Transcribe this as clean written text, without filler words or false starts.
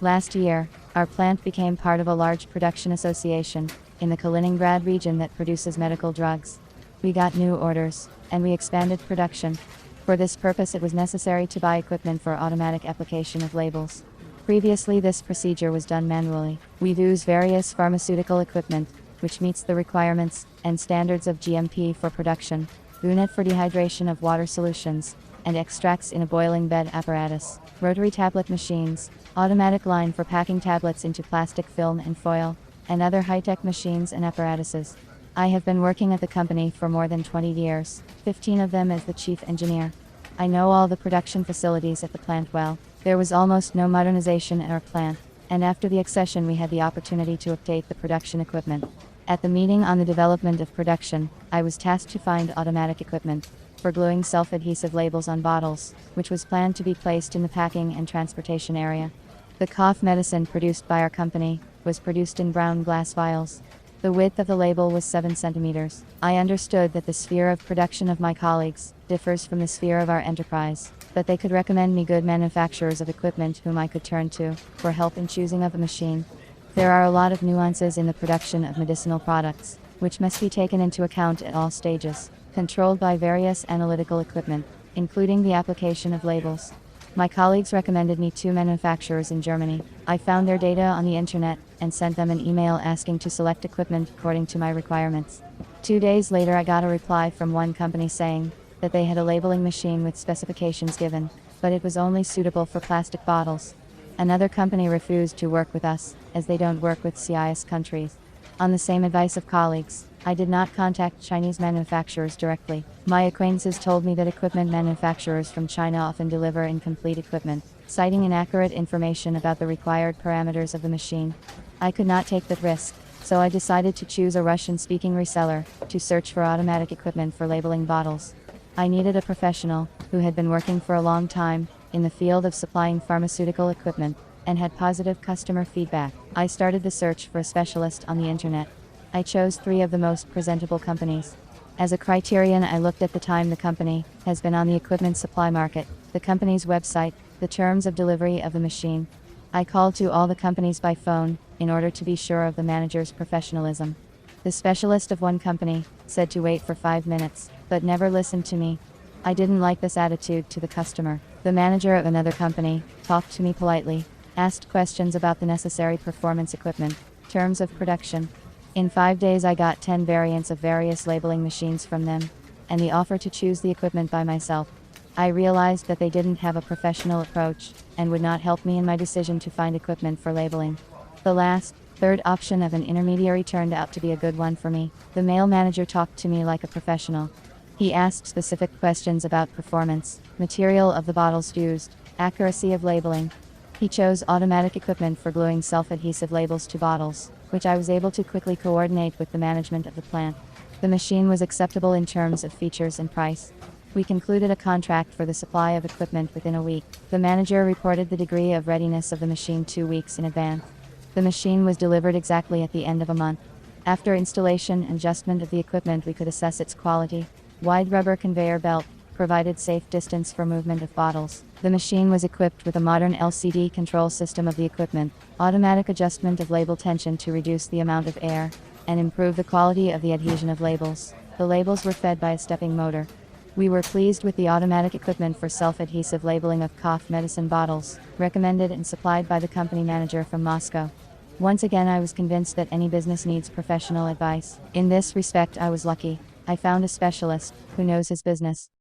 Last year, our plant became part of a large production association in the Kaliningrad region that produces medical drugs. We got new orders, and we expanded production. For this purpose, it was necessary to buy equipment for automatic application of labels. Previously, this procedure was done manually. We use various pharmaceutical equipment, which meets the requirements and standards of GMP for production, unit for dehydration of water solutions, and extracts in a boiling bed apparatus, rotary tablet machines, automatic line for packing tablets into plastic film and foil, and other high-tech machines and apparatuses. I have been working at the company for more than 20 years, 15 of them as the chief engineer. I know all the production facilities at the plant well. There was almost no modernization at our plant, and after the accession we had the opportunity to update the production equipment. At the meeting on the development of production, I was tasked to find automatic equipment for gluing self-adhesive labels on bottles, which was planned to be placed in the packing and transportation area. The cough medicine produced by our company was produced in brown glass vials. The width of the label was 7 centimeters. I understood that the sphere of production of my colleagues differs from the sphere of our enterprise, but they could recommend me good manufacturers of equipment whom I could turn to for help in choosing of a machine. There are a lot of nuances in the production of medicinal products, which must be taken into account at all stages, controlled by various analytical equipment, including the application of labels. My colleagues recommended me 2 manufacturers in Germany. I found their data on the internet and sent them an email asking to select equipment according to my requirements. 2 days later I got a reply from one company saying that they had a labeling machine with specifications given, but it was only suitable for plastic bottles. Another company refused to work with us, as they don't work with CIS countries. On the same advice of colleagues, I did not contact Chinese manufacturers directly. My acquaintances told me that equipment manufacturers from China often deliver incomplete equipment, citing inaccurate information about the required parameters of the machine. I could not take that risk, so I decided to choose a Russian-speaking reseller to search for automatic equipment for labeling bottles. I needed a professional who had been working for a long time in the field of supplying pharmaceutical equipment and had positive customer feedback. I started the search for a specialist on the internet. I chose 3 of the most presentable companies. As a criterion, I looked at the time the company has been on the equipment supply market, the company's website, the terms of delivery of the machine. I called to all the companies by phone in order to be sure of the manager's professionalism. The specialist of one company said to wait for 5 minutes, but never listened to me. I didn't like this attitude to the customer. The manager of another company talked to me politely, asked questions about the necessary performance equipment, terms of production. In 5 days I got 10 variants of various labeling machines from them, and the offer to choose the equipment by myself. I realized that they didn't have a professional approach, and would not help me in my decision to find equipment for labeling. The last, third option of an intermediary turned out to be a good one for me. The male manager talked to me like a professional. He asked specific questions about performance, material of the bottles used, accuracy of labeling. He chose automatic equipment for gluing self-adhesive labels to bottles, which I was able to quickly coordinate with the management of the plant. The machine was acceptable in terms of features and price. We concluded a contract for the supply of equipment within a week. The manager reported the degree of readiness of the machine 2 weeks in advance. The machine was delivered exactly at the end of a month. After installation and adjustment of the equipment, we could assess its quality. Wide rubber conveyor belt provided safe distance for movement of bottles. The machine was equipped with a modern LCD control system of the equipment, automatic adjustment of label tension to reduce the amount of air, and improve the quality of the adhesion of labels. The labels were fed by a stepping motor. We were pleased with the automatic equipment for self-adhesive labeling of cough medicine bottles, recommended and supplied by the company manager from Moscow. Once again I was convinced that any business needs professional advice. In this respect I was lucky. I found a specialist who knows his business.